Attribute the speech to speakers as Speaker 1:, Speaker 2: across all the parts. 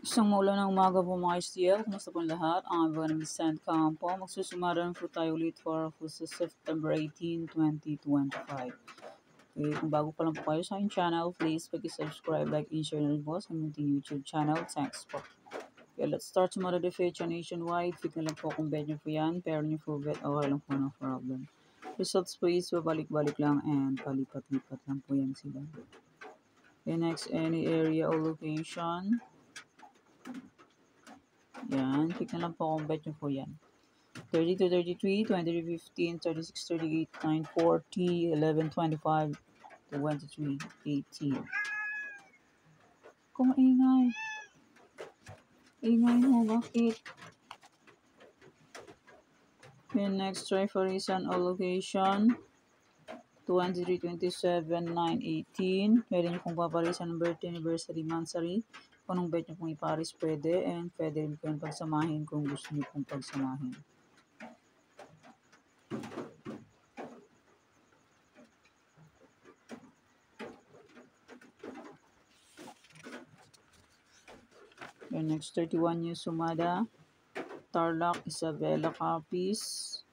Speaker 1: Isang maulan umaga po mga STL. Kumusta po lahat? Ang Evan Vicente Campo. Magsusumara po tayo ulit for sa September 18, 2025. Okay, kung bago pa lang po kayo sa aking channel, please pag-subscribe, like, and share na rin po sa ating YouTube channel. Thanks po. Okay, let's start to modification nationwide. Fit na lang po kung bet nyo po yan. Pero nyo po bet, okay lang po, no problem. Results po is babalik-balik lang and palipat-lipat lang po yan sila. Okay, next, any area or location. Yan, click na lang po kung bet nyo po yan. 32, 33, 23, 15, 36, 38, 9, 40, 11, 25, 23, 18. Kung ingay. Ingay mo, bakit? Then next, try for reason or location. 23, 27, 9, 18. Pwede nyo pong paparisan ng birthday, anniversary, monthsary. Kung anong bet nyo pong iparis, pwede. And pwede rin po yung pagsamahin kung gusto nyo pong pagsamahin. Then next, 31 New Sumada. Tarlac, Isabela Capiz.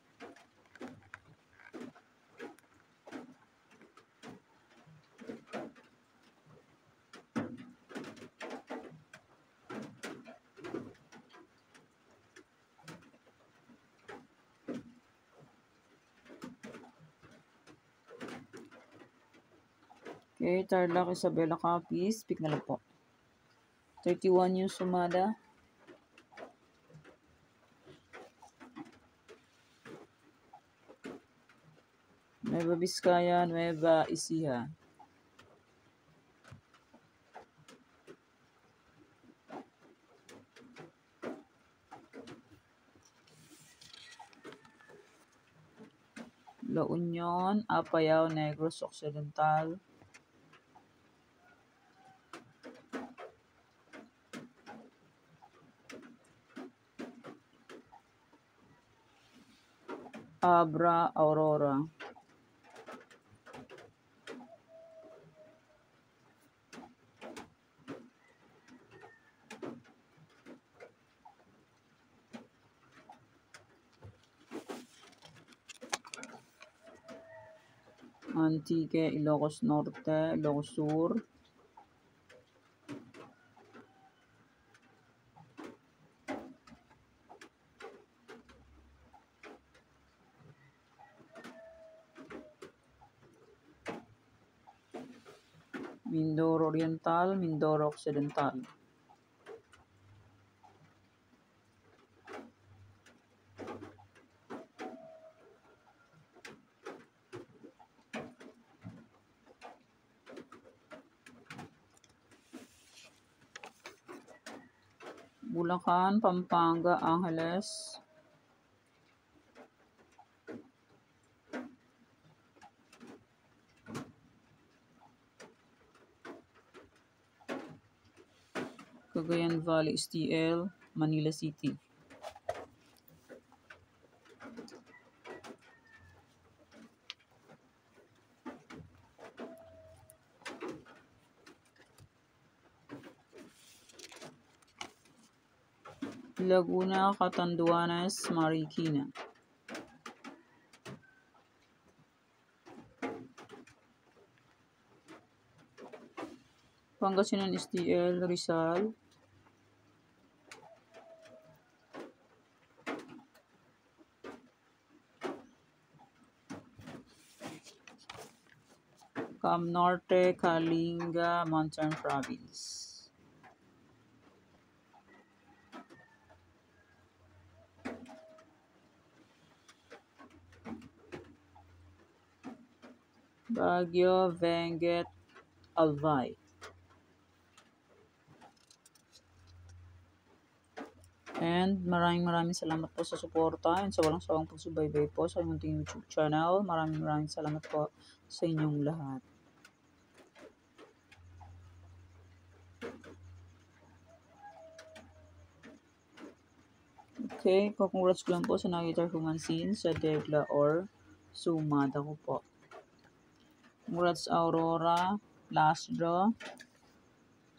Speaker 1: Okay, Tarlac, Isabela Capiz. Pick na lang po. 31 New Sumada. Nueva Vizcaya, Nueva Ecija. La Union, Apayao, Negros Occidental. Abra, Aurora. Antique, Ilocos Norte, Ilocos Sur. Mindoro Oriental, Mindoro Occidental. Bulacan, Pampanga, Angeles. Cagayan Valley, STL, Manila City. Laguna, Catanduanes, Marikina. Pangasinan, STL, Rizal. Cam Norte, Kalinga, Mountain Province. Baguio, Benguet, Albay. And maraming salamat po sa suporta and sa walang sawang pagsubaybay po sa inyong YouTube channel. Maraming salamat po sa inyong lahat. Okay, congrats ko lang po sa nakita human scene sa Degla or Sumada ko po. Congrats Aurora, last draw,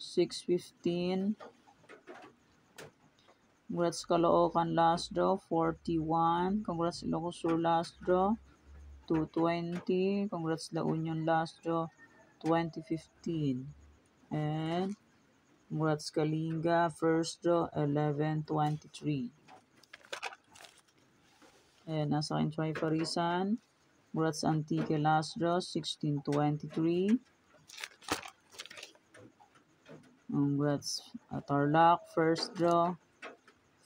Speaker 1: 615, Congrats Caloocan last draw, 41. Congrats Ilocos Sur last draw, 220. Congrats La Union last draw, 2015. And congrats Kalinga first draw, 1123. And nasa akin Trifarisan. Congrats Antique last draw, 1623. Congrats Tarlac first draw,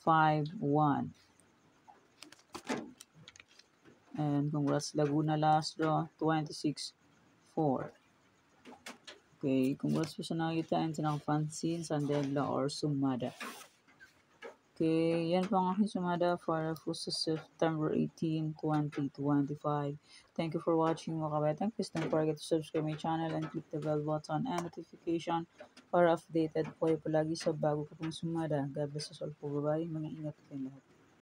Speaker 1: 5-1. And congrats Laguna last draw, 26-4. Okay, congrats po sa nakitaan sa nakapansin, Sandela or Sumada. Okay, yan po ang aking sumada para po sa September 18, 2025. Thank you for watching mga kabetang. Please don't forget to subscribe my channel and click the bell button and notification para updated po kayo palagi sa bago ko pong sumada. God bless us all po. Bye-bye. Mag-iingat kayo lahat.